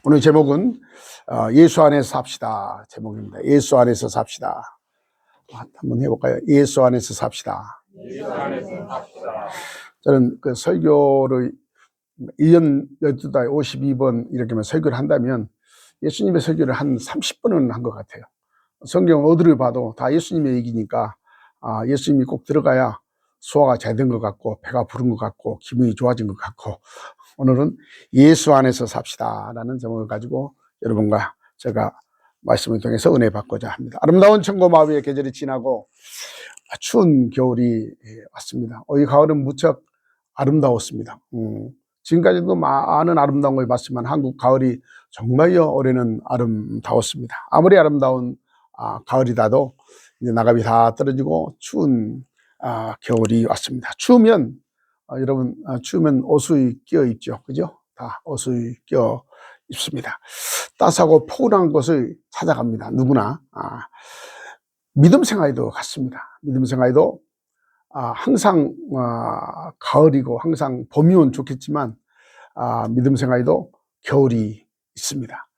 오늘 제목은 예수 안에서 삽시다 제목입니다. 예수 안에서 삽시다. 한번 해볼까요? 예수 안에서 삽시다. 예수 안에서 삽시다. 저는 그 설교를 1년 12달 52번 이렇게만 설교를 한다면 예수님의 설교를 한 30번은 한 것 같아요. 성경 어디를 봐도 다 예수님의 얘기니까 예수님이 꼭 들어가야 소화가 잘 된 것 같고 배가 부른 것 같고 기분이 좋아진 것 같고, 오늘은 예수 안에서 삽시다 라는 제목을 가지고 여러분과 제가 말씀을 통해서 은혜 받고자 합니다. 아름다운 청고마비의 계절이 지나고 추운 겨울이 왔습니다. 이 가을은 무척 아름다웠습니다. 지금까지도 많은 아름다운 걸 봤지만 한국 가을이 정말요 올해는 아름다웠습니다. 아무리 아름다운 가을이라도 이제 나갑이 다 떨어지고 추운 겨울이 왔습니다. 추우면 여러분 추우면 옷을 껴 입죠, 그죠? 다 옷을 껴 입습니다. 따스하고 포근한 곳을 찾아갑니다. 누구나. 믿음 생활도 같습니다. 믿음 생활도 항상 가을이고 항상 봄이면 좋겠지만 믿음 생활도 겨울이 있습니다.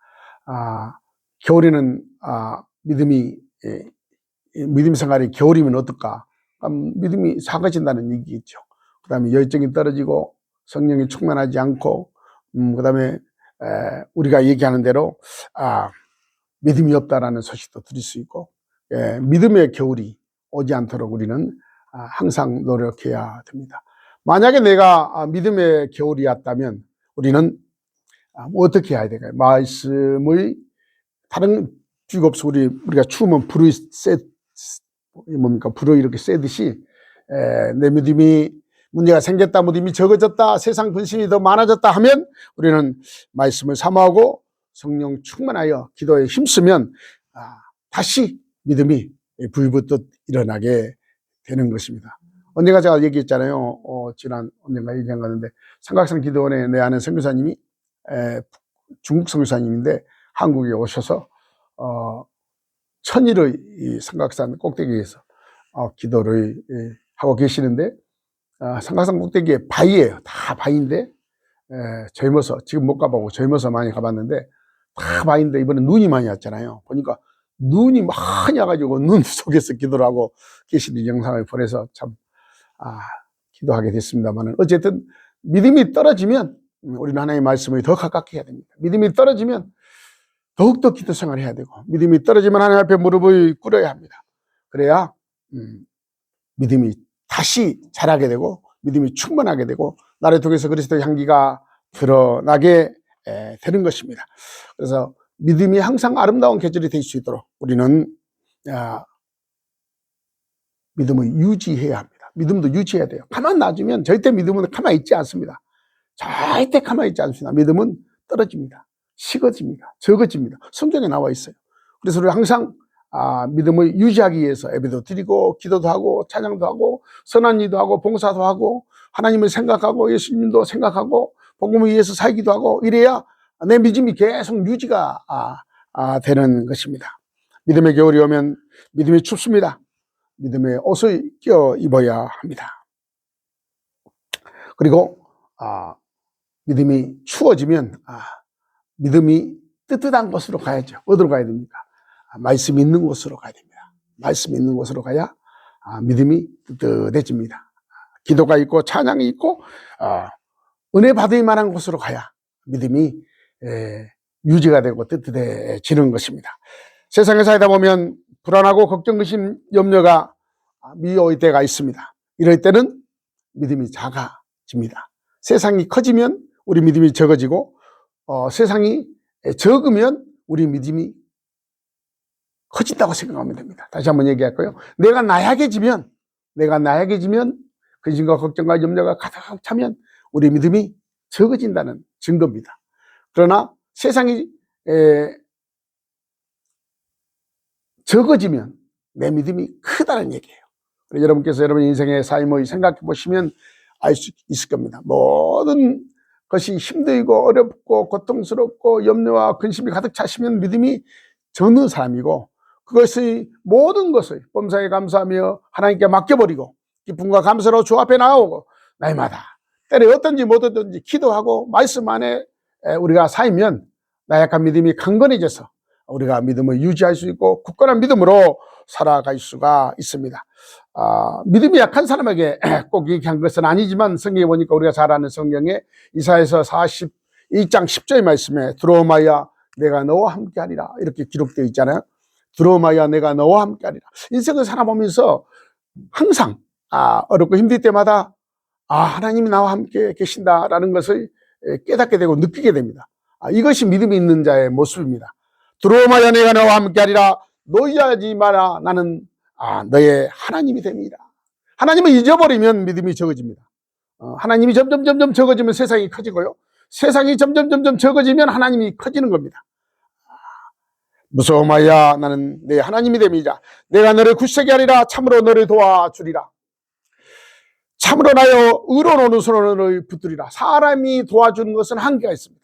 겨울에는 믿음 생활이 겨울이면 어떨까? 믿음이 작아진다는 얘기겠죠. 그 다음에 열정이 떨어지고 성령이 충만하지 않고 그 다음에 우리가 얘기하는 대로 믿음이 없다라는 소식도 들을 수 있고, 믿음의 겨울이 오지 않도록 우리는 항상 노력해야 됩니다. 만약에 내가 믿음의 겨울이었다면 우리는 어떻게 해야 될까요? 말씀의 다른 뷰가 없어. 우리가 추우면 불을 불을 이렇게 쐬듯이 내 믿음이 문제가 생겼다, 믿음이 적어졌다, 세상 근심이 더 많아졌다 하면 우리는 말씀을 사모하고 성령 충만하여 기도에 힘쓰면 다시 믿음이 불붙듯 일어나게 되는 것입니다. 언젠가 제가 얘기했잖아요. 지난 언젠가 얘기한 거였는데, 삼각산 기도원에 내 아는 선교사님이 중국 선교사님인데 한국에 오셔서 천일의 이 삼각산 꼭대기에서 기도를 하고 계시는데, 삼각산 꼭대기에 바위예요. 다 바위인데 젊어서, 지금 못 가보고 젊어서 많이 가봤는데 다 바위인데 이번에 눈이 많이 왔잖아요. 보니까 눈이 많이 와가지고 눈 속에서 기도를 하고 계시는 영상을 보내서 참 기도하게 됐습니다만, 어쨌든 믿음이 떨어지면 우리는 하나님의 말씀을 더 가깝게 해야 됩니다. 믿음이 떨어지면 더욱더 기도 생활을 해야 되고, 믿음이 떨어지면 하나님 앞에 무릎을 꿇어야 합니다. 그래야 믿음이 다시 자라게 되고 믿음이 충만하게 되고 나를 통해서 그리스도의 향기가 드러나게 되는 것입니다. 그래서 믿음이 항상 아름다운 계절이 될 수 있도록 우리는 믿음을 유지해야 합니다. 믿음도 유지해야 돼요. 가만 놔두면 절대 믿음은 가만히 있지 않습니다. 절대 가만히 있지 않습니다. 믿음은 떨어집니다. 식어집니다. 적어집니다. 성경에 나와 있어요. 그래서 우리 항상 믿음을 유지하기 위해서 예배도 드리고 기도도 하고 찬양도 하고 선한 일도 하고 봉사도 하고 하나님을 생각하고 예수님도 생각하고 복음을 위해서 살기도 하고, 이래야 내 믿음이 계속 유지가 되는 것입니다. 믿음의 겨울이 오면 믿음이 춥습니다. 믿음의 옷을 껴 입어야 합니다. 그리고 믿음이 추워지면 믿음이 뜨뜻한 곳으로 가야죠. 어디로 가야 됩니까? 말씀 있는 곳으로 가야 됩니다. 말씀 있는 곳으로 가야 믿음이 뜨뜻해집니다. 기도가 있고 찬양이 있고 은혜 받을 만한 곳으로 가야 믿음이 유지가 되고 뜨뜻해지는 것입니다. 세상에 살다 보면 불안하고 걱정, 의심, 염려가 미워올 때가 있습니다. 이럴 때는 믿음이 작아집니다. 세상이 커지면 우리 믿음이 적어지고 세상이 적으면 우리 믿음이 커진다고 생각하면 됩니다. 다시 한번 얘기할까요? 내가 나약해지면 근심과 걱정과 염려가 가득 차면 우리 믿음이 적어진다는 증거입니다. 그러나 세상이 적어지면 내 믿음이 크다는 얘기예요. 여러분께서 여러분 인생의 삶을 생각해 보시면 알 수 있을 겁니다. 모든 것이 힘들고 어렵고 고통스럽고 염려와 근심이 가득 차시면 믿음이 적는 사람이고, 그것의 모든 것을 범사에 감사하며 하나님께 맡겨버리고 기쁨과 감사로 주 앞에 나오고 날마다 때려 어떤지 못 얻든지 기도하고 말씀 안에 우리가 살면 나약한 믿음이 강건해져서 우리가 믿음을 유지할 수 있고 굳건한 믿음으로 살아갈 수가 있습니다. 믿음이 약한 사람에게 꼭 얘기한 것은 아니지만 성경에 보니까 우리가 잘 아는 성경에 이사야서 42장 10절의 말씀에 두로마야 내가 너와 함께하리라 이렇게 기록되어 있잖아요. 두로마야 내가 너와 함께하리라. 인생을 살아보면서 항상 어렵고 힘들 때마다 하나님이 나와 함께 계신다라는 것을 깨닫게 되고 느끼게 됩니다. 이것이 믿음이 있는 자의 모습입니다. 두로마야 내가 너와 함께하리라. 노여하지 마라. 나는 너의 하나님이 됩니다. 하나님을 잊어버리면 믿음이 적어집니다. 하나님이 점점 적어지면 세상이 커지고요. 세상이 점점 적어지면 하나님이 커지는 겁니다. 무서워 마야 나는 내 하나님이 됨이자 내가 너를 굳세게 하리라. 참으로 너를 도와주리라. 참으로 나여 의로운 오른손으로 너를 붙들리라. 사람이 도와주는 것은 한계가 있습니다.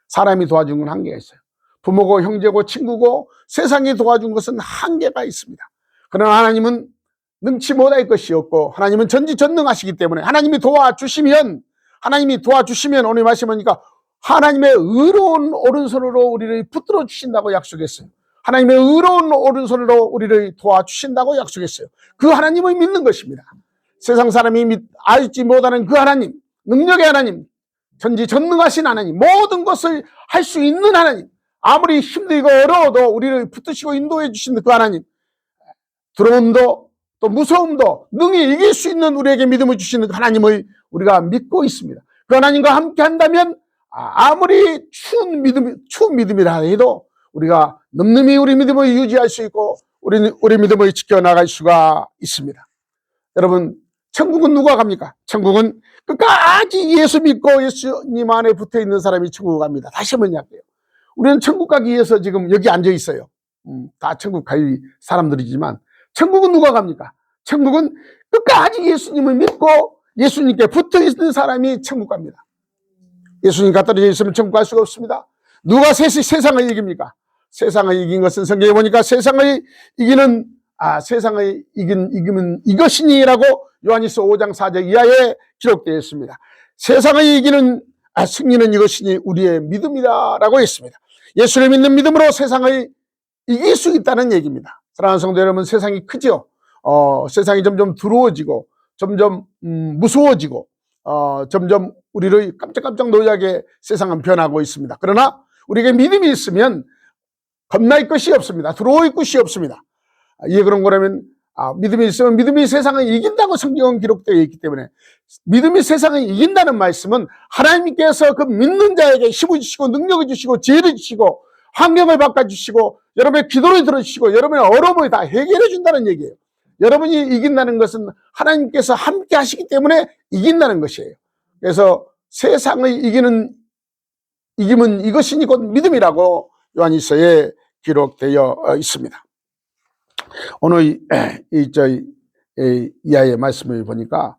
사람이 도와주는 건 한계가 있어요. 부모고 형제고 친구고 세상이 도와준 것은 한계가 있습니다. 그러나 하나님은 능치 못할 것이 없고 하나님은 전지전능하시기 때문에 하나님이 도와주시면 오늘 말씀하니까 하나님의 의로운 오른손으로 우리를 붙들어 주신다고 약속했어요. 하나님의 의로운 오른손으로 우리를 도와주신다고 약속했어요. 그 하나님을 믿는 것입니다. 세상 사람이 알지 못하는 그 하나님, 능력의 하나님, 전지전능하신 하나님, 모든 것을 할 수 있는 하나님, 아무리 힘들고 어려워도 우리를 붙드시고 인도해 주신 그 하나님, 두려움도 또 무서움도 능히 이길 수 있는 우리에게 믿음을 주시는 그 하나님을 우리가 믿고 있습니다. 그 하나님과 함께 한다면 아무리 추운 믿음이라 해도 우리가 늠름히 우리 믿음을 유지할 수 있고 우리 믿음을 지켜나갈 수가 있습니다. 여러분, 천국은 누가 갑니까? 천국은 끝까지 예수 믿고 예수님 안에 붙어 있는 사람이 천국 갑니다. 다시 한번 이야기해요. 우리는 천국 가기 위해서 지금 여기 앉아 있어요. 다 천국 갈 사람들이지만 천국은 누가 갑니까? 천국은 끝까지 예수님을 믿고 예수님께 붙어 있는 사람이 천국 갑니다. 예수님과 떨어져 있으면 천국 갈 수가 없습니다. 누가 세상을 이깁니까? 세상을 이긴 것은 성경에 보니까 세상을 이기는 세상을 이기면 이것이니라고 요한일서 5장 4절 이하에 기록되어 있습니다. 세상을 이기는 승리는 이것이니 우리의 믿음이다라고 했습니다. 예수를 믿는 믿음으로 세상을 이길 수 있다는 얘기입니다. 사랑하는 성도 여러분, 세상이 크죠. 세상이 점점 두려워지고 점점 무서워지고 점점 우리를 깜짝깜짝 놀라게 세상은 변하고 있습니다. 그러나 우리에게 믿음이 있으면 겁날 것이 없습니다. 두려울 것이 없습니다. 이게 그런 거라면 믿음이 있으면 믿음이 세상을 이긴다고 성경은 기록되어 있기 때문에 믿음이 세상을 이긴다는 말씀은 하나님께서 그 믿는 자에게 힘을 주시고 능력을 주시고 지혜를 주시고 환경을 바꿔주시고 여러분의 기도를 들어주시고 여러분의 어려움을 다 해결해 준다는 얘기예요. 여러분이 이긴다는 것은 하나님께서 함께 하시기 때문에 이긴다는 것이에요. 그래서 세상을 이기면 이것이니 곧 믿음이라고 요한일서에 기록되어 있습니다. 오늘 이하의 말씀을 보니까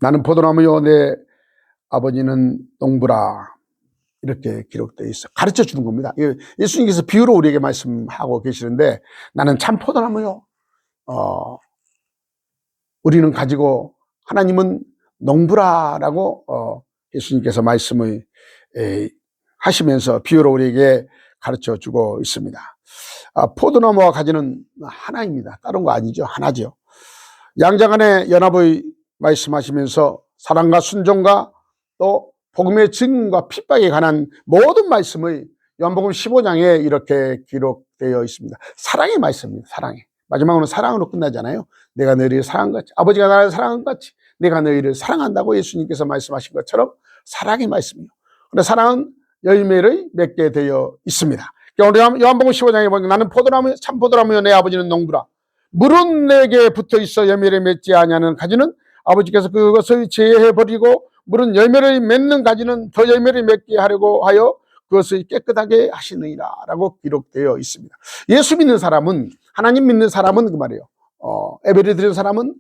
나는 포도나무요 내 아버지는 농부라 이렇게 기록되어 있어 가르쳐 주는 겁니다. 예수님께서 비유로 우리에게 말씀하고 계시는데 나는 참 포도나무요 우리는 가지고 하나님은 농부라라고 예수님께서 말씀을 하시면서 비유로 우리에게 가르쳐 주고 있습니다. 포도나무와 가지는 하나입니다. 다른 거 아니죠. 하나죠. 양자간의 연합을 말씀하시면서 사랑과 순종과 또 복음의 증인과 핍박에 관한 모든 말씀을 요한복음 15장에 이렇게 기록되어 있습니다. 사랑의 말씀입니다. 사랑의. 마지막으로 사랑으로 끝나잖아요. 내가 너희를 사랑한 같이 아버지가 나를 사랑한 같이 내가 너희를 사랑한다고 예수님께서 말씀하신 것처럼 사랑의 말씀이요. 그런데 사랑은 열매를 맺게 되어 있습니다. 요한복음 15장에 보면 나는 포도나무 참 포도나무요 내 아버지는 농부라. 물은 내게 붙어 있어 열매를 맺지 아니하는 가지는 아버지께서 그것을 제해 버리고 물은 열매를 맺는 가지는 더 열매를 맺게 하려고 하여 그것을 깨끗하게 하시느니라 라고 기록되어 있습니다. 예수 믿는 사람은 하나님 믿는 사람은 그 말이에요. 예배를 드리는 사람은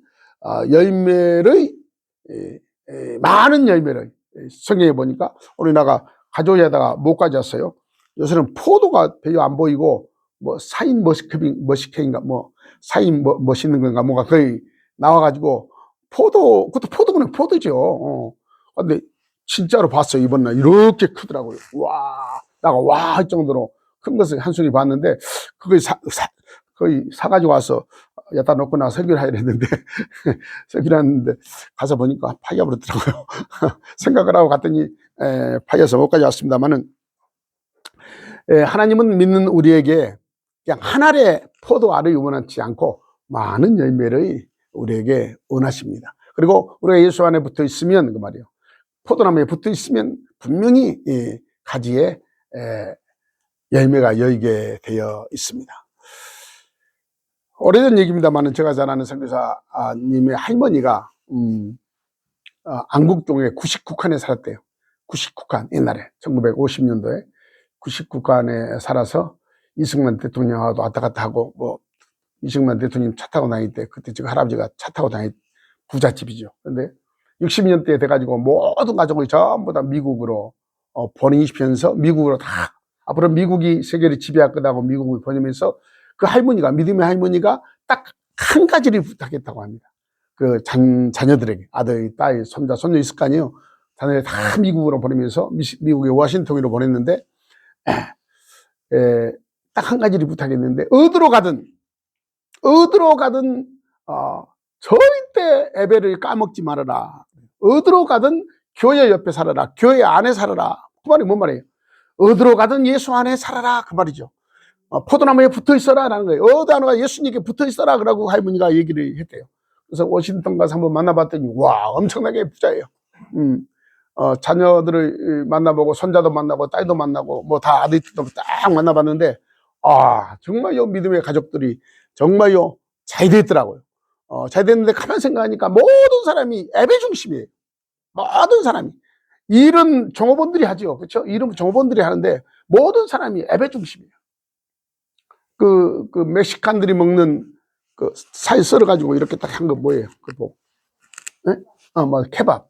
많은 열매를 성경에 보니까 우리나라가 가져오려다가 못 가져왔어요. 요새는 포도가 별로 안 보이고 뭐 사인 머시케인가 뭐 사인 멋있는 건가 뭐가 거의 나와가지고 그것도 포도는 포도죠. 근데 진짜로 봤어요. 이번 날 이렇게 크더라고요. 나가 와 할 정도로 큰 것을 한 송이 봤는데, 그걸 거의 사가지고 와서 여기다 놓고 나 설교를 하려 했는데 설교를 했는데 가서 보니까 파여버렸더라고요. 생각을 하고 갔더니 파여서 못 가져왔습니다만은, 하나님은 믿는 우리에게 그냥 한 알의 포도알을 원하지 않고 많은 열매를 우리에게 원하십니다. 그리고 우리가 예수 안에 붙어 있으면, 그 말이에요, 포도나무에 붙어 있으면 분명히 가지에 열매가 열게 되어 있습니다. 오래전 얘기입니다만, 제가 잘 아는 선교사님의 할머니가 안국동에 99칸에 살았대요. 99칸, 옛날에 1950년도에 99칸에 살아서 이승만 대통령하고도 왔다 갔다 하고, 뭐 이승만 대통령 차 타고 다닐 때, 그때 지금 할아버지가 차 타고 다닐 부잣집이죠. 근데 60년대 돼가지고 모든 가족을 전부 다 미국으로 보내시면서, 미국으로 다 앞으로 미국이 세계를 지배할 거다고 미국을 보내면서, 그 할머니가, 믿음의 할머니가 딱 한 가지를 부탁했다고 합니다. 그 자녀들에게, 아들, 딸, 손자, 손녀 있을 거 아니에요. 자녀들 다 미국으로 보내면서, 미국의 워싱턴으로 보냈는데, 딱 한 가지를 부탁했는데, 어디로 가든 절대 예배를 까먹지 말아라. 어디로 가든 교회 옆에 살아라. 교회 안에 살아라. 그 말이 뭔 말이에요? 어디로 가든 예수 안에 살아라, 그 말이죠. 포도나무에 붙어 있어라 라는 거예요. 어디 하나가 예수님께 붙어 있어라 그러고 할머니가 얘기를 했대요. 그래서 워싱턴 가서 한번 만나봤더니, 와, 엄청나게 부자예요. 자녀들을 만나보고, 손자도 만나고, 딸도 만나고, 뭐 다 아들도 딱 만나봤는데, 정말요, 믿음의 가족들이 정말요 잘 됐더라고요. 잘 됐는데, 가만 생각하니까 모든 사람이 예배 중심이에요. 모든 사람이. 일은 종업원들이 하죠. 그렇죠? 일은 종업원들이 하는데 모든 사람이 예배 중심이에요. 그 멕시칸들이 먹는 그 살 썰어가지고 이렇게 딱 한 거 뭐예요? 그 뭐, 뭐 케밥.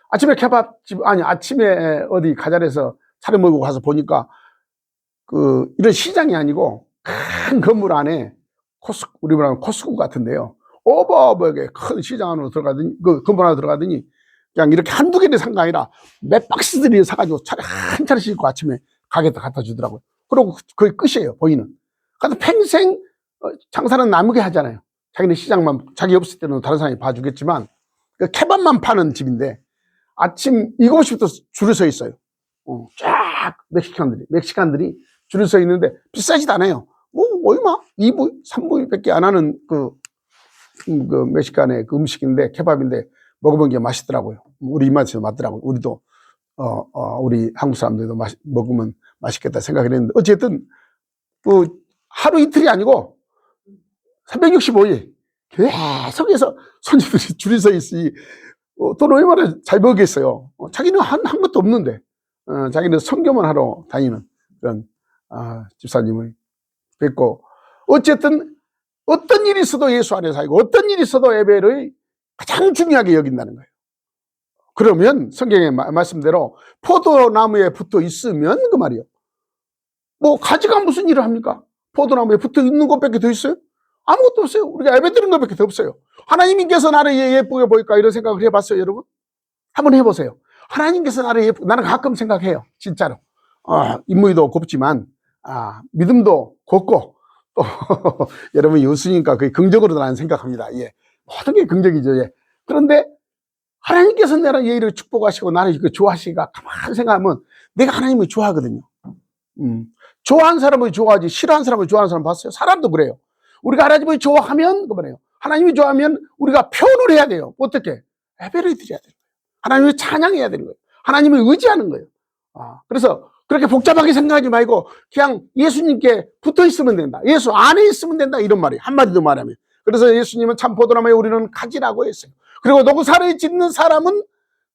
아침에 케밥집, 아침에 어디 가자래서 차려 먹고 가서 보니까, 이런 시장이 아니고 큰 건물 안에 우리 말하면 코스코 같은데요. 오버하게 큰 시장 안으로 들어가더니, 그 건물 안으로 들어가더니, 그냥 이렇게 한두 개를 산 거 아니라 몇 박스들이 사가지고 차례 한 차례씩 있고 아침에 가게에다 갖다 주더라고요. 그리고 거의 끝이에요, 보이는. 그래서 평생 장사는 남게 하잖아요. 자기는 시장만, 자기 없을 때는 다른 사람이 봐주겠지만, 그 케밥만 파는 집인데 아침 7시부터 줄을 서 있어요. 쫙 멕시칸들이 줄을 서 있는데 비싸지도 않아요. 뭐 얼마? 2불, 3불밖에 안 하는 그 멕시칸의 그 음식인데, 케밥인데 먹어본 게 맛있더라고요. 우리 입맛에 맞더라고요. 우리도 우리 한국 사람들도 먹으면 맛있겠다 생각을 했는데, 어쨌든 하루 이틀이 아니고 365일 계속해서 손님들이 줄이 서 있으니 돈 얼마나 잘 벌겠어요. 자기는 한 것도 없는데, 자기는 선교만 하러 다니는 그런 집사님을 뵙고, 어쨌든 어떤 일이 있어도 예수 안에 살고, 어떤 일이 있어도 예배를 가장 중요하게 여긴다는 거예요. 그러면 성경의 말씀대로 포도나무에 붙어 있으면, 그 말이요, 뭐 가지가 무슨 일을 합니까? 포도나무에 붙어 있는 것밖에 더 있어요? 아무것도 없어요. 우리가 예배 드리는 것밖에 더 없어요. 하나님께서 나를 예쁘게 보일까, 이런 생각을 해봤어요, 여러분? 한번 해보세요. 하나님께서 나를 나는 가끔 생각해요, 진짜로. 인물도 곱지만 믿음도 곱고, 또 여러분이 웃으니까 그게 긍정으로 나는 생각합니다. 모든 게 긍정이죠. 그런데 하나님께서 나를 예의를 축복하시고 나를 좋아하시니까 가만히 생각하면 내가 하나님을 좋아하거든요. 좋아하는 사람을 좋아하지, 싫어하는 사람을 좋아하는 사람 봤어요? 사람도 그래요. 우리가 하나님을 좋아하면, 그거네요, 하나님이 좋아하면 우리가 표현을 해야 돼요. 어떻게? 예배를 드려야 돼요. 하나님을 찬양해야 되는 거예요. 하나님을 의지하는 거예요. 그래서 그렇게 복잡하게 생각하지 말고 그냥 예수님께 붙어 있으면 된다. 예수 안에 있으면 된다. 이런 말이에요. 한마디 더 말하면. 그래서 예수님은 참 포도나무에 우리는 가지라고 했어요. 그리고 농사를 짓는 사람은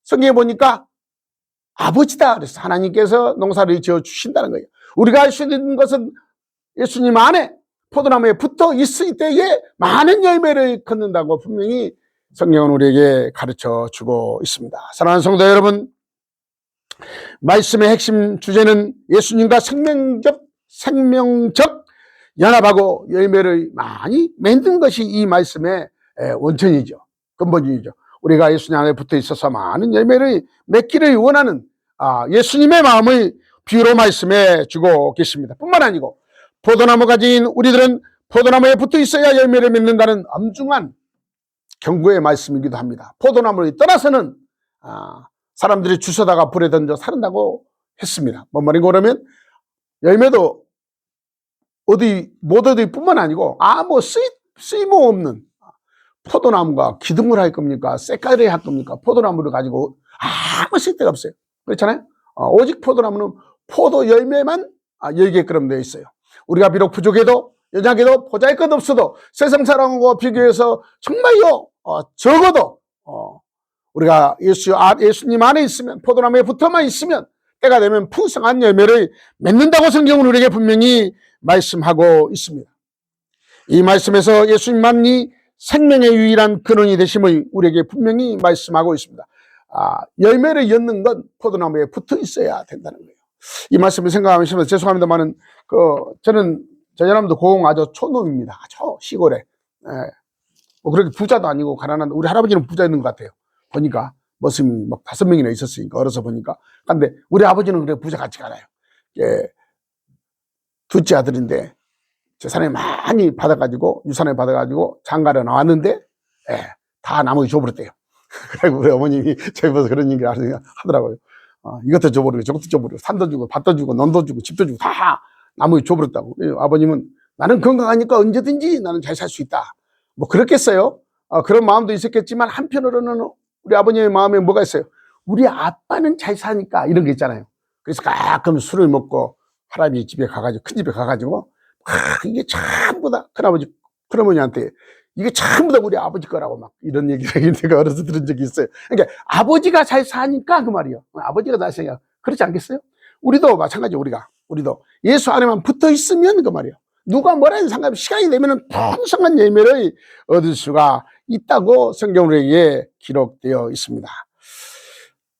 성경에 보니까 아버지다 그래서 하나님께서 농사를 지어 주신다는 거예요. 우리가 할 수 있는 것은 예수님 안에 포도나무에 붙어 있을 때에 많은 열매를 걷는다고 분명히 성경은 우리에게 가르쳐 주고 있습니다. 사랑하는 성도 여러분, 말씀의 핵심 주제는 예수님과 생명적 연합하고 열매를 많이 맺는 것이 이 말씀의 원천이죠. 근본이죠. 우리가 예수님 안에 붙어 있어서 많은 열매를 맺기를 원하는 예수님의 마음의 비유로 말씀해 주고 계십니다. 뿐만 아니고 포도나무 가진 우리들은 포도나무에 붙어 있어야 열매를 맺는다는 엄중한 경고의 말씀이기도 합니다. 포도나무를 떠나서는 사람들이 주워다가 불에 던져 사른다고 했습니다. 뭔 말인가 그러면 열매도 못 얻을 뿐만 아니고 아무 쓸모없는 포도나무가 기둥을 할 겁니까? 쇳가리를 할 겁니까? 포도나무를 가지고 아무 쓸데가 없어요. 그렇잖아요? 오직 포도나무는 포도 열매만 열게끔 되어 있어요. 우리가 비록 부족해도 연약해도 보잘것 없어도 세상 사람과 비교해서 정말요 적어도 우리가 예수님 안에 있으면 포도나무에 붙어만 있으면 때가 되면 풍성한 열매를 맺는다고 성경은 우리에게 분명히 말씀하고 있습니다. 이 말씀에서 예수님만이 생명의 유일한 근원이 되심을 우리에게 분명히 말씀하고 있습니다. 열매를 엿는 건 포도나무에 붙어 있어야 된다는 거예요. 이 말씀을 생각하시면 죄송합니다만은 저는 전라남도 고흥 아주 촌놈입니다. 아주 시골에. 뭐 그렇게 부자도 아니고 가난한데 우리 할아버지는 부자였는 것 같아요. 보니까 머슴이 막 5명이나 있었으니까 어려서 보니까. 근데 우리 아버지는 그래 부자 같지가 않아요. 둘째 아들인데 재산을 많이 받아가지고 유산을 받아가지고 장가를 나왔는데 다 나머지 줘버렸대요. 그리고 우리 어머님이 저희 보서 그런 얘기를 하더라고요. 이것도 줘버리고 저것도 줘버리고 산도 주고 밭도 주고 논도 주고 집도 주고 다 나머지 줘버렸다고. 아버님은 나는 건강하니까 언제든지 나는 잘 살 수 있다. 뭐 그렇겠어요. 그런 마음도 있었겠지만 한편으로는 우리 아버님의 마음에 뭐가 있어요? 우리 아빠는 잘 사니까 이런 게 있잖아요. 그래서 가끔 술을 먹고 할아버지 집에 가가지고 큰 집에 가가지고 이게 전부 다 큰아버지 큰어머니한테 이게 전부 다 우리 아버지 거라고 막 이런 얘기를 내가 어려서 들은 적이 있어요. 그러니까 아버지가 잘 사니까 그 말이요. 아버지가 잘 사니까 그렇지 않겠어요? 우리도 마찬가지. 우리도 예수 안에만 붙어 있으면 그 말이요. 누가 뭐라 해도 상관없이 시간이 되면 풍성한 열매를 얻을 수가 있다고 성경 우리에게 기록되어 있습니다.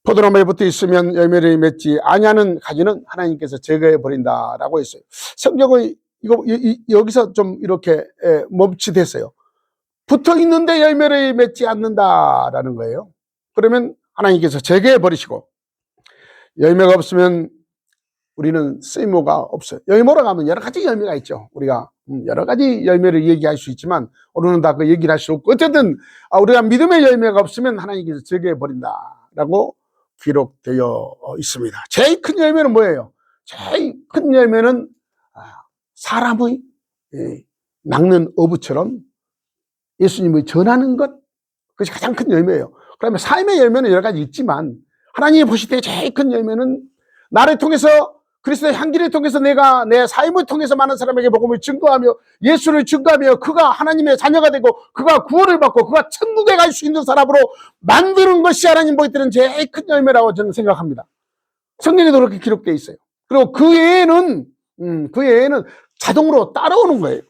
포도나무에 붙어 있으면 열매를 맺지 아니하는 가지는 하나님께서 제거해 버린다라고 했어요. 성경의 여기서 좀 이렇게 멈칫했어요. 붙어 있는데 열매를 맺지 않는다라는 거예요. 그러면 하나님께서 제거해 버리시고 열매가 없으면 우리는 쓸모가 없어요. 열매로 가면 여러 가지 열매가 있죠. 우리가 여러 가지 열매를 얘기할 수 있지만 오늘은 다 그 얘기를 할 수 없고 어쨌든 우리가 믿음의 열매가 없으면 하나님께서 제거해 버린다라고 기록되어 있습니다. 제일 큰 열매는 뭐예요? 제일 큰 열매는 사람의 낚는 어부처럼 예수님을 전하는 것, 그것이 가장 큰 열매예요. 그러면 삶의 열매는 여러 가지 있지만 하나님이 보실 때 제일 큰 열매는 나를 통해서 그리스도의 향기를 통해서 내가 내 삶을 통해서 많은 사람에게 복음을 증거하며 예수를 증거하며 그가 하나님의 자녀가 되고 그가 구원을 받고 그가 천국에 갈 수 있는 사람으로 만드는 것이 하나님 보일 때는 제일 큰 열매라고 저는 생각합니다. 성경에도 그렇게 기록되어 있어요. 그리고 그 외에는 자동으로 따라오는 거예요.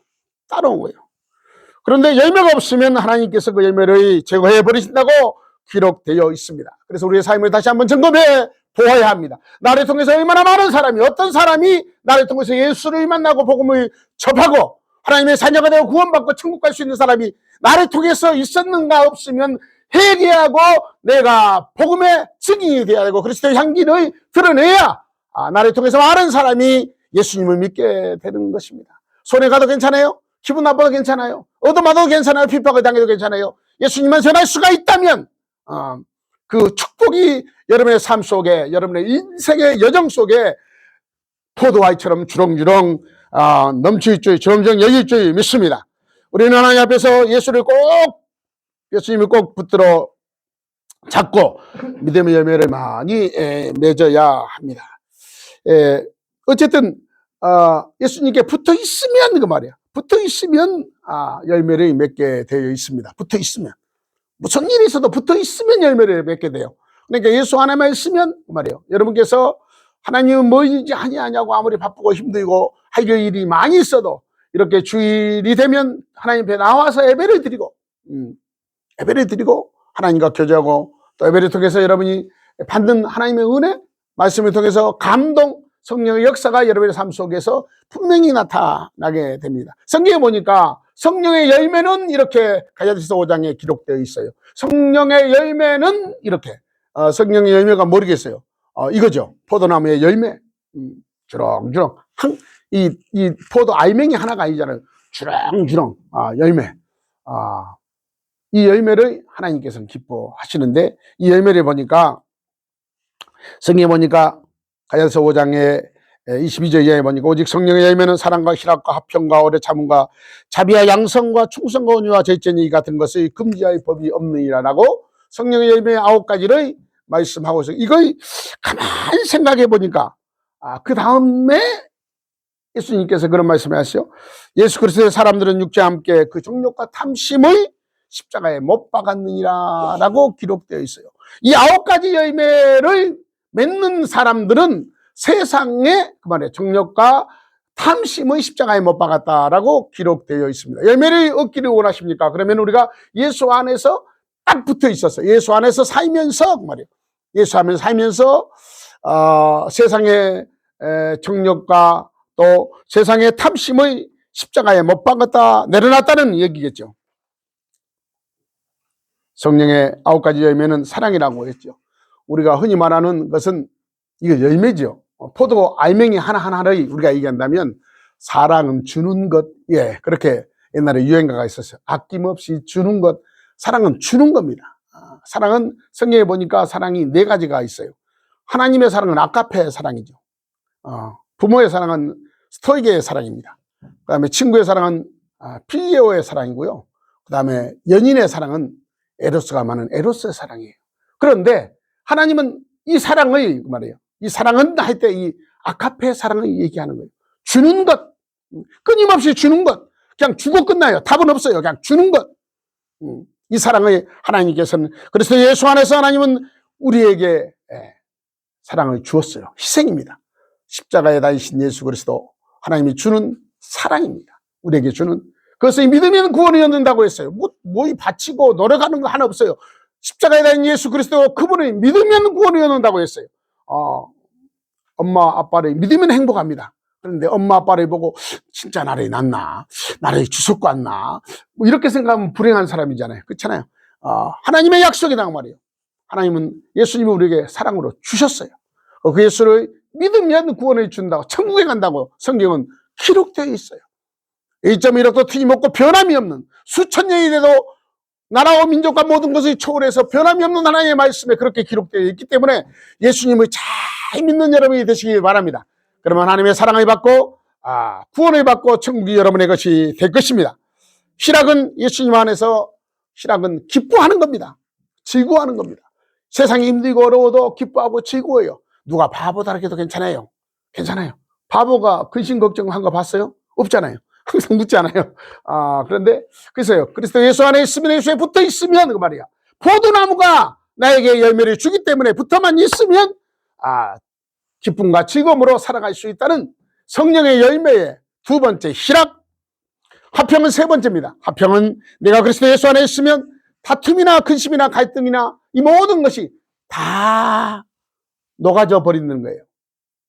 그런데 열매가 없으면 하나님께서 그 열매를 제거해 버리신다고 기록되어 있습니다. 그래서 우리의 삶을 다시 한번 점검해 보아야 합니다. 나를 통해서 얼마나 많은 사람이, 어떤 사람이 나를 통해서 예수를 만나고 복음을 접하고 하나님의 자녀가 되고 구원받고 천국 갈 수 있는 사람이 나를 통해서 있었는가 없으면 회개하고 내가 복음의 증인이 되어야 되고 그리스도의 향기를 드러내야 나를 통해서 많은 사람이 예수님을 믿게 되는 것입니다. 손해 가도 괜찮아요? 기분 나빠도 괜찮아요? 얻어맞아도 괜찮아요? 핍박을 당해도 괜찮아요? 예수님만 전할 수가 있다면 그 축복이 여러분의 삶 속에 여러분의 인생의 여정 속에 포도와이처럼 주렁주렁 넘칠 줄 점점 여길 줄 믿습니다. 우리는 하나님 앞에서 예수님을 꼭 붙들어 잡고 믿음의 열매를 많이 맺어야 합니다. 어쨌든 예수님께 붙어 있으면 그 말이야. 붙어 있으면 열매를 맺게 되어 있습니다. 붙어 있으면 무슨 일이 있어도 붙어 있으면 열매를 맺게 돼요. 그러니까 예수 안에만 있으면 그 말이에요. 여러분께서 하나님은 뭐인지 아냐고 아무리 바쁘고 힘들고 할 일이 많이 있어도 이렇게 주일이 되면 하나님 앞에 나와서 예배를 드리고 하나님과 교제하고 또 예배를 통해서 여러분이 받는 하나님의 은혜 말씀을 통해서 감동 성령의 역사가 여러분의 삶 속에서 분명히 나타나게 됩니다. 성경에 보니까 성령의 열매는 이렇게 갈라디아서 5장에 기록되어 있어요. 성령의 열매는 이렇게 성령의 열매가 모르겠어요. 이거죠. 포도나무의 열매. 주렁주렁 이 포도 알맹이 하나가 아니잖아요. 주렁주렁 열매. 이 열매를 하나님께서는 기뻐하시는데, 이 열매를 보니까 성경에 보니까 갈라디아서 5장에 22절 이하에 보니까 오직 성령의 열매는 사랑과 희락과 화평과 오래 참음과 자비와 양성과 충성과 온유와 절제니 같은 것을 금지할 법이 없느니라라고 성령의 열매 9가지를 말씀하고 있어요. 이걸 가만히 생각해 보니까 그 다음에 예수님께서 그런 말씀을 하시죠. 예수 그리스도의 사람들은 육체와 함께 그 정욕과 탐심을 십자가에 못 박았느니라 라고 기록되어 있어요. 이 9가지 열매를 맺는 사람들은 세상에 그 말에 정욕과 탐심의 십자가에 못 박았다라고 기록되어 있습니다. 열매를 얻기를 원하십니까? 그러면 우리가 예수 안에서 딱 붙어 있었어요. 예수 안에서 살면서 그 말이에요. 예수 안에서 살면서 세상의 정욕과 또 세상의 탐심의 십자가에 못 박았다, 내려놨다는 얘기겠죠. 성령의 9가지 열매는 사랑이라고 했죠. 우리가 흔히 말하는 것은 이거 열매죠. 포도 알맹이 하나하나를 우리가 얘기한다면 사랑은 주는 것, 그렇게 옛날에 유행가가 있었어요. 아낌없이 주는 것, 사랑은 주는 겁니다. 사랑은 성경에 보니까 사랑이 4가지가 있어요. 하나님의 사랑은 아가페의 사랑이죠. 부모의 사랑은 스토이게의 사랑입니다. 그 다음에 친구의 사랑은 필리오의 사랑이고요. 그 다음에 연인의 사랑은 에로스가 많은 에로스의 사랑이에요. 그런데 하나님은 이 사랑을 말이에요. 이 사랑은 할 때 이 아가페의 사랑을 얘기하는 거예요. 주는 것, 끊임없이 주는 것. 그냥 주고 끝나요. 답은 없어요. 그냥 주는 것. 이 사랑을 하나님께서는, 그래서 예수 안에서 하나님은 우리에게 사랑을 주었어요. 희생입니다. 십자가에 달리신 예수 그리스도, 하나님이 주는 사랑입니다. 우리에게 주는. 그것을 믿으면 구원을 얻는다고 했어요. 뭐 바치고 노력하는 거 하나 없어요. 십자가에 달린 예수 그리스도, 그분을 믿으면 구원을 얻는다고 했어요. 엄마 아빠를 믿으면 행복합니다. 그런데 엄마 아빠를 보고 진짜 나를 낳나, 나를 주석고 왔나, 뭐 이렇게 생각하면 불행한 사람이잖아요. 그렇잖아요. 하나님의 약속이란 말이에요. 하나님은 예수님을 우리에게 사랑으로 주셨어요. 그 예수를 믿으면 구원을 준다고, 천국에 간다고 성경은 기록되어 있어요. 1.1억도 틀림없고 변함이 없는, 수천 년이 돼도 나라와 민족과 모든 것을 초월해서 변함이 없는 하나님의 말씀에 그렇게 기록되어 있기 때문에 예수님을 잘 믿는 여러분이 되시길 바랍니다. 그러면 하나님의 사랑을 받고 구원을 받고 천국이 여러분의 것이 될 것입니다. 희락은 예수님 안에서, 희락은 기뻐하는 겁니다. 즐거워하는 겁니다. 세상이 힘들고 어려워도 기뻐하고 즐거워요. 누가 바보다라고 해도 괜찮아요. 괜찮아요. 바보가 근심 걱정한 거 봤어요? 없잖아요. 항상 묻잖아요. 그런데 그래서요, 그리스도 예수 안에 있으면, 예수에 붙어 있으면 그 말이야, 포도나무가 나에게 열매를 주기 때문에 붙어만 있으면 기쁨과 즐거움으로 살아갈 수 있다는 성령의 열매의 2번째 희락. 화평은 3번째입니다. 화평은 내가 그리스도 예수 안에 있으면 다툼이나 근심이나 갈등이나 이 모든 것이 다 녹아져 버리는 거예요.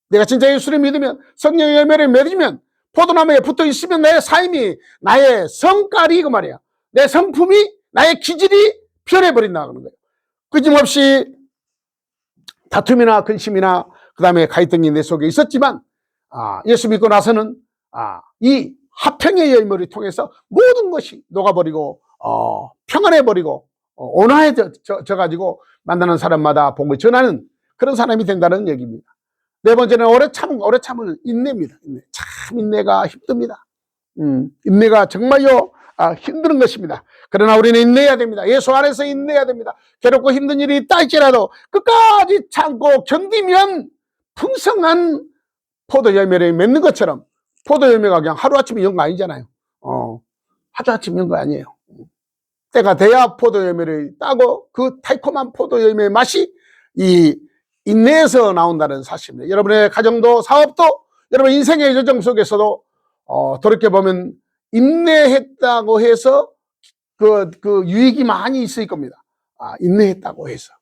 내가 진짜 예수를 믿으면, 성령의 열매를 맺으면, 포도나무에 붙어 있으면 내 삶이, 나의 성깔이 그 말이야, 내 성품이, 나의 기질이 변해버린다는 거예요. 끊임없이 다툼이나 근심이나 그 다음에 갈등이 내 속에 있었지만 예수 믿고 나서는 이 화평의 열매를 통해서 모든 것이 녹아버리고 평안해버리고 온화해져 가지고 만나는 사람마다 복을 전하는 그런 사람이 된다는 얘기입니다. 4번째는 오래 참을 인내입니다. 참 인내가 힘듭니다. 인내가 정말요 힘든 것입니다. 그러나 우리는 인내해야 됩니다. 예수 안에서 인내해야 됩니다. 괴롭고 힘든 일이 있다 할지라도 끝까지 참고 견디면 풍성한 포도 열매를 맺는 것처럼, 포도 열매가 그냥 하루아침에 연 거 아니잖아요. 하루아침에 연 거 아니에요. 때가 돼야 포도 열매를 따고 그 달콤한 포도 열매의 맛이 이 인내에서 나온다는 사실입니다. 여러분의 가정도 사업도 여러분 인생의 여정 속에서도 돌이켜보면 인내했다고 해서 그 유익이 많이 있을 겁니다. 인내했다고 해서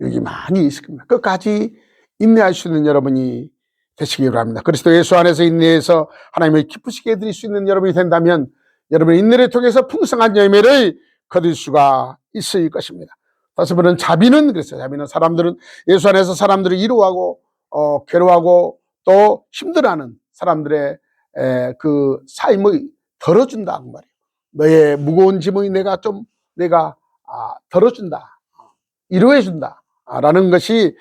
유익이 많이 있을 겁니다. 끝까지 인내할 수 있는 여러분이 되시기 바랍니다. 그리스도 예수 안에서 인내해서 하나님을 기쁘시게 해드릴 수 있는 여러분이 된다면 여러분의 인내를 통해서 풍성한 열매를 거둘 수가 있을 것입니다. 다섯 번은 자비는 그랬어요. 자비는 사람들은 예수 안에서 사람들을 이루어하고 괴로워하고 또 힘들어하는 사람들의 그 삶을 덜어준다 그 말이에요. 너의 무거운 짐을 내가 덜어준다, 이루어준다 라는 것이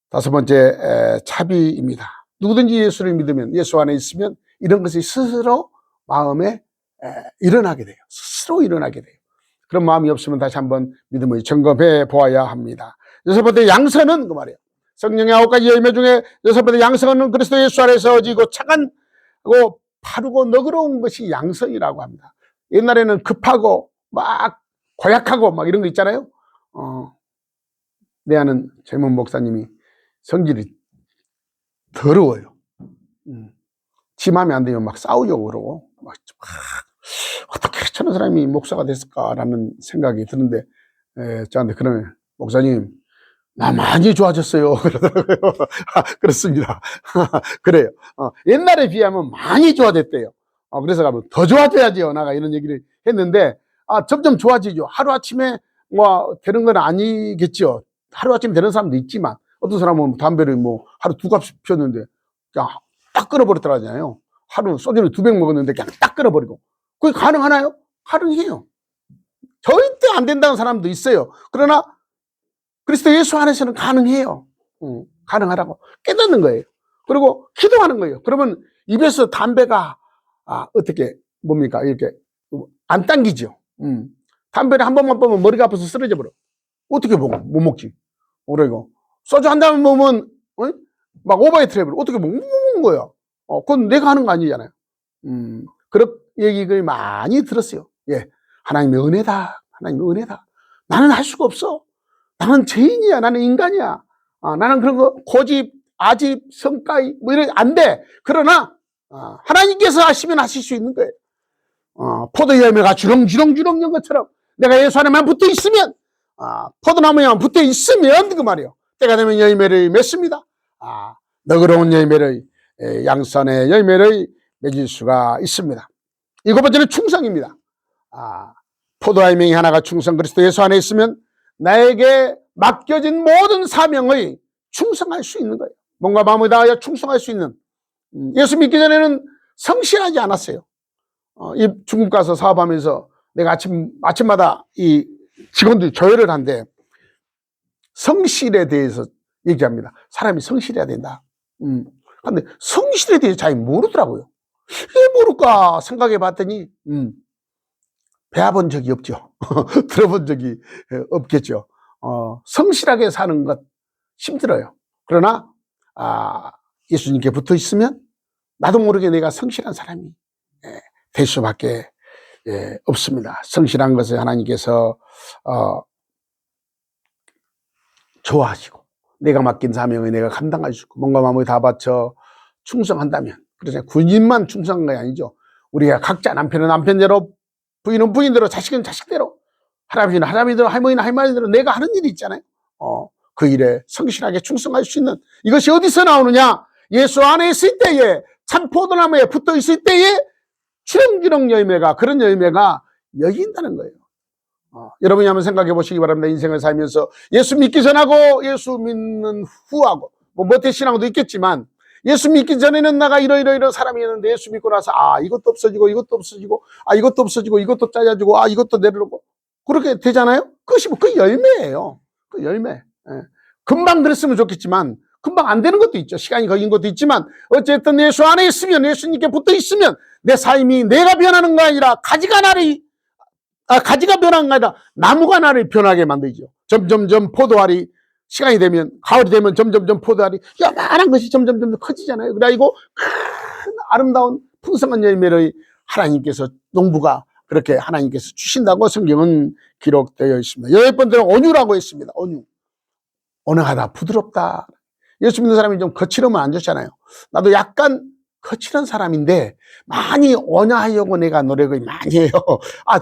다섯 번째 자비입니다. 누구든지 예수를 믿으면, 예수 안에 있으면 이런 것이 스스로 마음에 일어나게 돼요. 스스로 일어나게 돼요. 그런 마음이 없으면 다시 한번 믿음을 점검해 보아야 합니다. 여섯 번째 양선은 그 말이에요. 성령의 9가지 열매 중에 여섯 번째 양선은 그리스도 예수 안에서 어지고 착하고 바르고 너그러운 것이 양선이라고 합니다. 옛날에는 급하고 막 고약하고 막 이런 거 있잖아요. 내 아는 젊은 목사님이 성질이 더러워요. 지 마음에 안 들면 막 싸우려고 그러고 막 어떻게 저런 사람이 목사가 됐을까라는 생각이 드는데 저한테 그러면 목사님 나 많이 좋아졌어요 그러더라고요. 그렇습니다. 그래요. 옛날에 비하면 많이 좋아졌대요. 그래서 가면 더 좋아져야지요 나가 이런 얘기를 했는데 점점 좋아지죠. 하루아침에 뭐 되는 건 아니겠죠. 하루아침에 되는 사람도 있지만 어떤 사람은 담배를 뭐 하루 2갑씩 피웠는데 그냥 딱 끊어버렸더라잖아요. 하루 소주를 2병 먹었는데 그냥 딱 끊어버리고. 그게 가능하나요? 가능해요. 절대 안 된다는 사람도 있어요. 그러나 그리스도 예수 안에서는 가능해요. 가능하라고 깨닫는 거예요. 그리고 기도하는 거예요. 그러면 입에서 담배가 어떻게 뭡니까 이렇게 안 당기죠. 담배를 한 번만 뿜으면 머리가 아파서 쓰러져 버려. 어떻게 먹어? 못 먹지. 그리고 소주 한 잔 먹으면 막 오바이트 해버려. 어떻게 못 먹는 거야. 그건 내가 하는 거 아니잖아요. 그런 얘기를 많이 들었어요. 예, 하나님의 은혜다. 하나님의 은혜다. 나는 할 수가 없어. 나는 죄인이야. 나는 인간이야. 나는 그런 거 고집, 아집, 성가이 뭐 이런 안 돼. 그러나 하나님께서 하시면 하실 수 있는 거예요. 포도 열매가 주렁주렁 연 것처럼 내가 예수 안에만 붙어 있으면 포도나무에만 붙어 있으면 그 말이에요. 때가 되면 열매를 맺습니다. 너그러운 열매를 양선의 열매를 맺을 수가 있습니다. 일곱 번째는 충성입니다. 포도와의 명이 하나가 충성. 그리스도 예수 안에 있으면 나에게 맡겨진 모든 사명을 충성할 수 있는 거예요. 몸과 마음을 다하여 충성할 수 있는. 예수 믿기 전에는 성실하지 않았어요. 이 중국 가서 사업하면서 내가 아침마다 이 직원들이 조회를 한대. 성실에 대해서 얘기합니다. 사람이 성실해야 된다. 근데 성실에 대해서 잘 모르더라고요. 왜 모를까 생각해 봤더니 배워본 적이 없죠. 들어본 적이 없겠죠. 성실하게 사는 것 힘들어요. 그러나 예수님께 붙어 있으면 나도 모르게 내가 성실한 사람이 될 수밖에 없습니다. 성실한 것을 하나님께서 좋아하시고 내가 맡긴 사명을 내가 감당할 수 있고 몸과 마음을 다 바쳐 충성한다면, 그래서 군인만 충성한 게 아니죠. 우리가 각자 남편은 남편대로, 부인은 부인대로, 자식은 자식대로, 할아버지는 할아버지대로, 할머니는 할머니대로 내가 하는 일이 있잖아요. 그 일에 성실하게 충성할 수 있는, 이것이 어디서 나오느냐? 예수 안에 있을 때에, 참 포도나무에 붙어 있을 때에 주렁주렁 열매가, 그런 열매가 열린다는 거예요. 여러분이 한번 생각해 보시기 바랍니다. 인생을 살면서 예수 믿기 전하고 예수 믿는 후하고, 뭐 모태신앙도 있겠지만 예수 믿기 전에는 내가 이런 사람이었는데 예수 믿고 나서 이것도 없어지고 이것도 없어지고 이것도 없어지고 이것도 짜여지고 이것도 내려놓고 그렇게 되잖아요. 그것이 그 열매예요. 그 열매. 금방 그랬으면 좋겠지만 금방 안 되는 것도 있죠. 시간이 걸린 것도 있지만 어쨌든 예수 안에 있으면, 예수님께 붙어 있으면 내 삶이 내가 변하는 거 아니라 가지가 변하는 게 아니라 나무가 나를 변하게 만들죠. 점점점 포도알이, 시간이 되면, 가을이 되면 점점점 포도알이 요만한 것이 점점점 커지잖아요. 그래가지고 큰 아름다운 풍성한 열매를 하나님께서, 농부가 그렇게 하나님께서 주신다고 성경은 기록되어 있습니다. 열 번째는 온유라고 했습니다. 온유. 온화하다, 부드럽다. 예수 믿는 사람이 좀 거칠으면 안 좋잖아요. 나도 약간 거칠은 사람인데 많이 온화하려고 내가 노력을 많이 해요.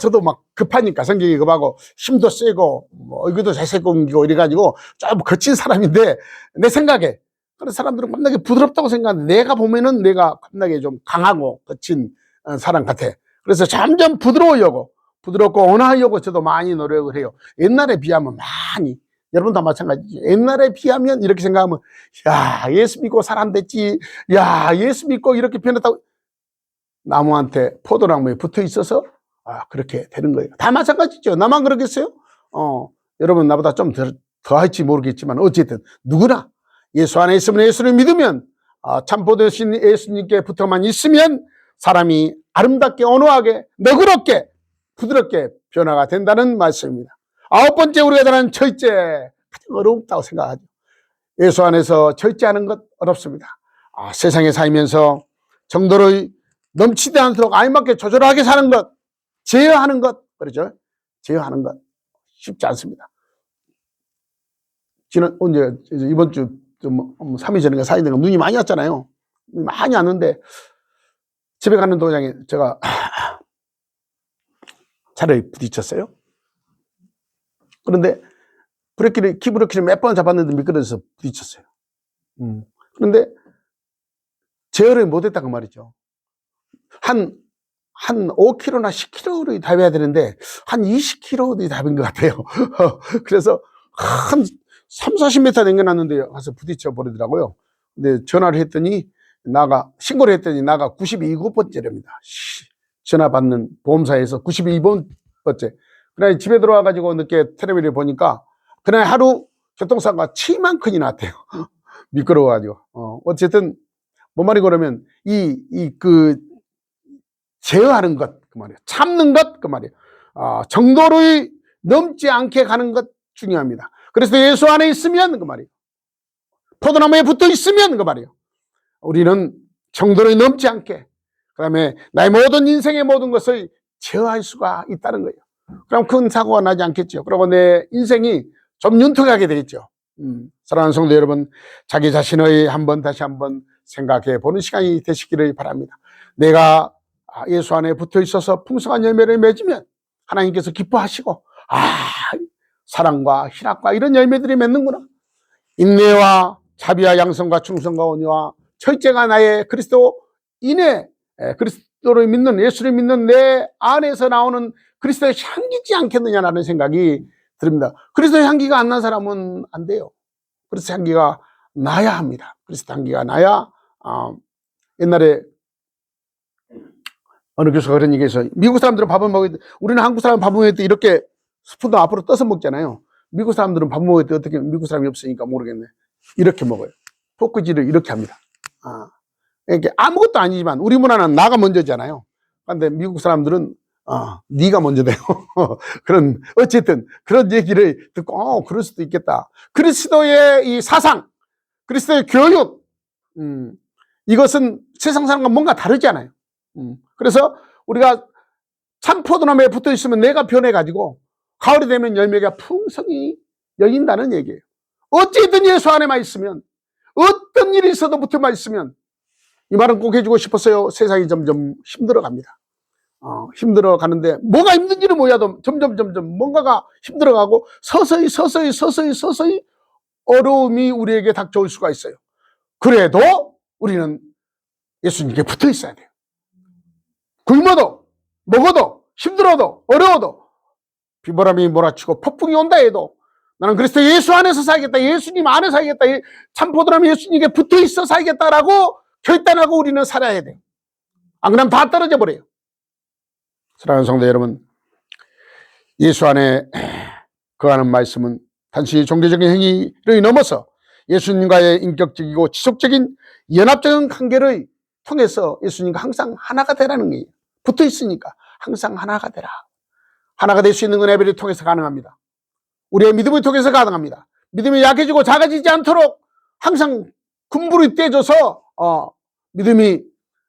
저도 막 급하니까, 성격이 급하고 힘도 세고 얼굴도 잘생기고 이래가지고 좀 거친 사람인데 내 생각에 그래서 사람들은 겁나게 부드럽다고 생각하는데 내가 보면은 내가 겁나게 좀 강하고 거친 사람 같아. 그래서 점점 부드럽고 온화하려고 저도 많이 노력을 해요. 옛날에 비하면 많이, 여러분 다 마찬가지죠. 옛날에 비하면 이렇게 생각하면 야, 예수 믿고 사람 됐지, 야, 예수 믿고 이렇게 변했다고. 나무한테 포도나무에 붙어 있어서 그렇게 되는 거예요. 다 마찬가지죠. 나만 그러겠어요? 여러분 나보다 좀 더 할지 모르겠지만 어쨌든 누구나 예수 안에 있으면, 예수를 믿으면, 참 보듯이 예수님께 붙어만 있으면 사람이 아름답게, 온화하게, 너그럽게, 부드럽게 변화가 된다는 말씀입니다. 아홉 번째, 우리가 잘하는 절제, 가장 어렵다고 생각하죠. 예수 안에서 절제하는 것 어렵습니다. 세상에 살면서 정도를 넘치지 않도록 알맞게 조절하게 사는 것, 제어하는 것, 그렇죠? 제어하는 것 쉽지 않습니다. 이번 주 3일 전에 사이드가 눈이 많이 왔잖아요. 눈이 많이 왔는데 집에 가는 도장에 제가 차를 부딪혔어요. 그런데 키브레이크를 몇 번 잡았는데 미끄러져서 부딪혔어요. 그런데 제어를 못했다 그 말이죠. 한 5km나 10km를 답해야 되는데 한 20km도 답인 것 같아요. 그래서 한 3, 40m 남겨놨는데 가서 부딪혀 버리더라고요. 근데 전화를 했더니 신고를 했더니 나가 92번째랍니다. 전화 받는 보험사에서 92번째. 그날 집에 들어와가지고 늦게 텔레비를 보니까 그날 하루 교통사고가 7만 건이 났대요. 미끄러워가지고. 어쨌든 뭔 말이 그러면 제어하는 것, 그 말이에요. 참는 것, 그 말이에요. 정도를 넘지 않게 가는 것 중요합니다. 그래서 예수 안에 있으면 그 말이에요. 포도나무에 붙어 있으면 그 말이에요. 우리는 정도를 넘지 않게, 그 다음에 나의 모든 인생의 모든 것을 제어할 수가 있다는 거예요. 그럼 큰 사고가 나지 않겠죠. 그리고 내 인생이 좀 윤택하게 되겠죠. 사랑하는 성도 여러분, 자기 자신의 다시 한번 생각해 보는 시간이 되시기를 바랍니다. 내가 예수 안에 붙어 있어서 풍성한 열매를 맺으면 하나님께서 기뻐하시고, 사랑과 희락과 이런 열매들이 맺는구나. 인내와 자비와 양성과 충성과 온유와 철저가 나의 그리스도인의, 그리스도를 믿는, 예수를 믿는 내 안에서 나오는 그리스도의 향기지 않겠느냐라는 생각이 듭니다. 그리스도의 향기가 안 난 사람은 안 돼요. 그리스도의 향기가 나야 합니다. 그리스도의 향기가 나야. 옛날에 어느 교수가 그런 얘기해서, 미국 사람들은 밥을 먹을 때, 우리는 한국 사람 밥 먹을 때 이렇게 스푼도 앞으로 떠서 먹잖아요. 미국 사람들은 밥 먹을 때 어떻게, 미국 사람이 없으니까 모르겠네. 이렇게 먹어요. 포크질을 이렇게 합니다. 이게 아무것도 아니지만 우리 문화는 나가 먼저잖아요. 그런데 미국 사람들은 네가 먼저 돼요. 어쨌든 그런 얘기를 듣고 그럴 수도 있겠다. 그리스도의 이 사상, 그리스도의 교육, 이것은 세상 사람과 뭔가 다르잖아요. 그래서 우리가 참 포도나무에 붙어 있으면 내가 변해가지고 가을이 되면 열매가 풍성히 열린다는 얘기예요. 어찌든 예수 안에만 있으면, 어떤 일이 있어도 붙어만 있으면, 이 말은 꼭 해주고 싶었어요. 세상이 점점 힘들어갑니다. 힘들어 가는데, 뭐가 힘든지는 몰라도 점점 뭔가가 힘들어가고 서서히 어려움이 우리에게 닥쳐올 수가 있어요. 그래도 우리는 예수님께 붙어 있어야 돼요. 굶어도, 먹어도, 힘들어도, 어려워도, 비바람이 몰아치고 폭풍이 온다 해도 나는 그리스도 예수 안에서 살겠다, 예수님 안에 살겠다, 참 포도나무 예수님께 붙어 있어 살겠다라고 결단하고 우리는 살아야 돼요. 안 그러면 다 떨어져 버려요. 사랑하는 성도 여러분, 예수 안에 거하는 말씀은 단순히 종교적인 행위를 넘어서 예수님과의 인격적이고 지속적인 연합적인 관계를 통해서 예수님과 항상 하나가 되라는 거예요. 붙어 있으니까 항상 하나가 되라. 하나가 될 수 있는 건 예배를 통해서 가능합니다. 우리의 믿음을 통해서 가능합니다. 믿음이 약해지고 작아지지 않도록 항상 군불이 떼져서 믿음이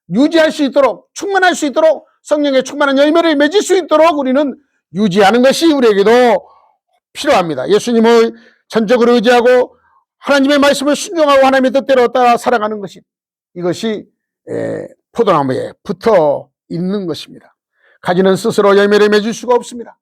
유지할 수 있도록, 충만할 수 있도록, 성령의 충만한 열매를 맺을 수 있도록 우리는 유지하는 것이 우리에게도 필요합니다. 예수님을 전적으로 의지하고 하나님의 말씀을 순종하고 하나님의 뜻대로 따라 살아가는 것이, 이것이 포도나무에 붙어 있는 것입니다. 가지는 스스로 열매를 맺을 수가 없습니다.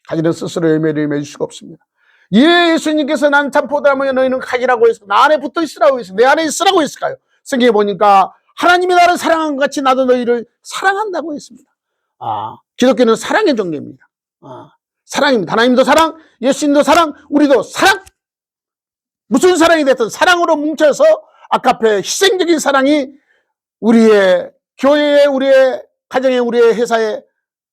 가지는 스스로 열매를 맺을 수가 없습니다. 예수님께서 난 참포도나무여 너희는 가지라고 해서 나 안에 붙어 있으라고 해서 내 안에 있으라고 했을까요? 성경에 보니까 하나님이 나를 사랑한 것 같이 나도 너희를 사랑한다고 했습니다. 기독교는 사랑의 종교입니다. 사랑입니다. 하나님도 사랑, 예수님도 사랑, 우리도 사랑. 무슨 사랑이 됐든 사랑으로 뭉쳐서 아까페 희생적인 사랑이 우리의 교회에, 우리의 가정에, 우리의 회사에,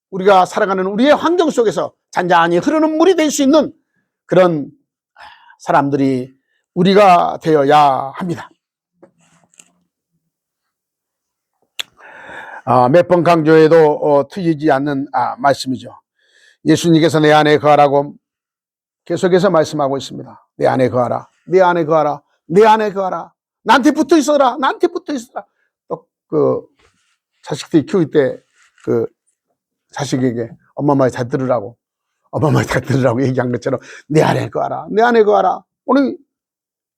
우리가 살아가는 우리의 환경 속에서 잔잔히 흐르는 물이 될 수 있는 그런 사람들이 우리가 되어야 합니다. 몇 번 강조해도 틀리지 않는 말씀이죠. 예수님께서 내 안에 거하라고 계속해서 말씀하고 있습니다. 내 안에 거하라, 내 안에 거하라, 내 안에 거하라. 나한테 붙어 있어라, 나한테 붙어 있어라. 또 자식들이 키울 때 자식에게 엄마 말 잘 들으라고, 엄마 말 잘 들으라고 얘기한 것처럼 내 안에 거하라, 내 안에 거하라. 오늘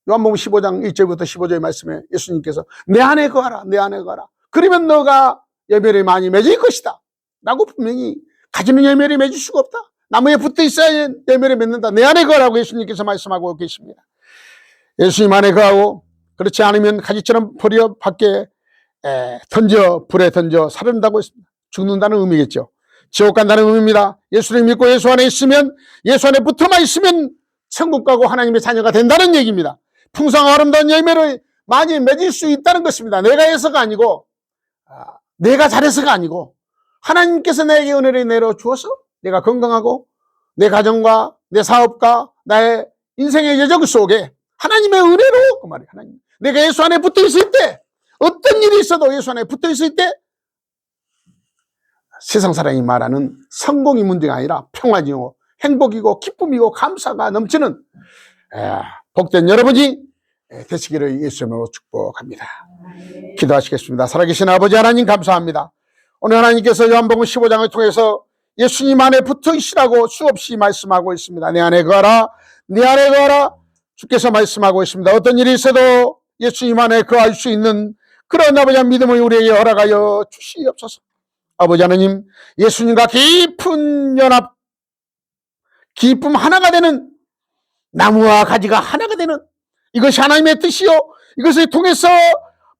요한복음 15장 1절부터 15절의 말씀에 예수님께서 내 안에 거하라, 내 안에 거하라. 그러면 너가 열매를 많이 맺을 것이다 라고 분명히, 가지는 열매를 맺을 수가 없다, 나무에 붙어 있어야 열매를 맺는다, 내 안에 거하라고 예수님께서 말씀하고 계십니다. 예수님 안에 거하고 그렇지 않으면 가지처럼 버려 밖에 불에 던져 사른다고 했습니다. 죽는다는 의미겠죠. 지옥 간다는 의미입니다. 예수를 믿고 예수 안에 있으면, 예수 안에 붙어만 있으면 천국 가고 하나님의 자녀가 된다는 얘기입니다. 풍성하고 아름다운 열매를 많이 맺을 수 있다는 것입니다. 내가 해서가 아니고, 내가 잘해서가 아니고, 하나님께서 나에게 은혜를 내려주어서 내가 건강하고 내 가정과 내 사업과 나의 인생의 여정 속에 하나님의 은혜로, 그 말이에요. 하나님, 내가 예수 안에 붙어 있을 때, 어떤 일이 있어도 예수 안에 붙어 있을 때 세상 사람이 말하는 성공이 문제가 아니라 평안이고 행복이고 기쁨이고 감사가 넘치는 복된 여러분이 되시기를 예수 이름으로 축복합니다. 기도하시겠습니다. 살아계신 아버지 하나님 감사합니다. 오늘 하나님께서 요한복음 15장을 통해서 예수님 안에 붙어 있으라고 수없이 말씀하고 있습니다. 내 안에 거하라, 내 안에 거하라. 주께서 말씀하고 있습니다. 어떤 일이 있어도 예수님 안에 거할 수 있는 그런 아버지 믿음을 우리에게 허락하여 주시옵소서. 아버지 하나님, 예수님과 깊은 연합, 기쁨 하나가 되는, 나무와 가지가 하나가 되는 이것이 하나님의 뜻이요, 이것을 통해서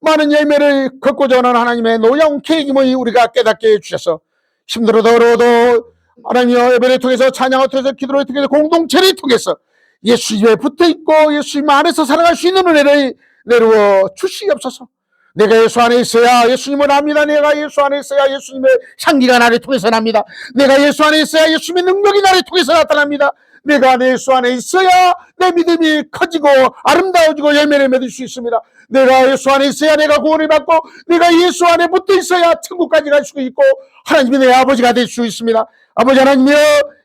많은 열매를 걷고자 하는 하나님의 놀라운 계획임을 우리가 깨닫게 해주셔서 힘들어도 어려워도 하나님의 예배를 통해서, 찬양을 통해서, 기도를 통해서, 공동체를 통해서 예수님에 붙어있고 예수님 안에서 살아갈 수 있는 은혜를 내루어 주시옵소서. 내가 예수 안에 있어야 예수님을 압니다. 내가 예수 안에 있어야 예수님의 향기가 나를 통해서 납니다. 내가 예수 안에 있어야 예수님의 능력이 나를 통해서 나타납니다. 내가 예수 안에 있어야 내 믿음이 커지고 아름다워지고 열매를 맺을 수 있습니다. 내가 예수 안에 있어야 내가 구원을 받고, 내가 예수 안에 붙어 있어야 천국까지 갈 수 있고 하나님이 내 아버지가 될 수 있습니다. 아버지 하나님이여,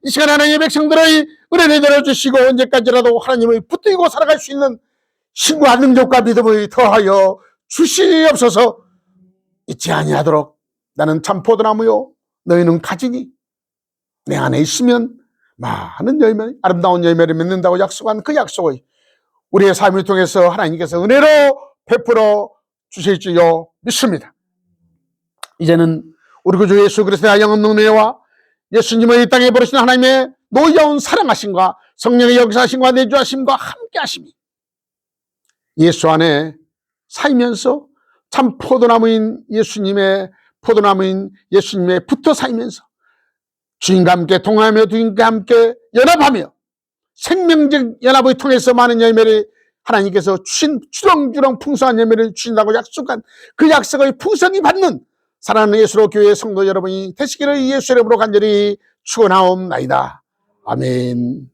이 시간 하나님의 백성들의 은혜를 내려주시고 언제까지라도 하나님을 붙들고 살아갈 수 있는 신과 능력과 믿음을 더하여 주시옵소서. 잊지 아니하도록 나는 참 포도나무요 너희는 가지니 내 안에 있으면 많은 열매, 아름다운 열매를 맺는다고 약속한 그 약속을 우리의 삶을 통해서 하나님께서 은혜로 베풀어 주실 줄로 믿습니다. 이제는 우리 구주 예수 그리스도의 영없는 은혜와 예수님을 이 땅에 버리신 하나님의 놀라운 사랑하심과 성령의 역사하심과 내주하심과 함께 하심이 예수 안에 살면서 참 포도나무인 예수님의 붙어 살면서 주님과 함께 동행하며 주님과 함께 연합하며 생명적 연합을 통해서 많은 열매를 하나님께서 주신 주렁주렁 풍성한 열매를 주신다고 약속한 그 약속을 풍성히 받는 사랑하는 예수로 교회 성도 여러분이 되시기를 예수 이름으로 간절히 축원하옵나이다. 아멘.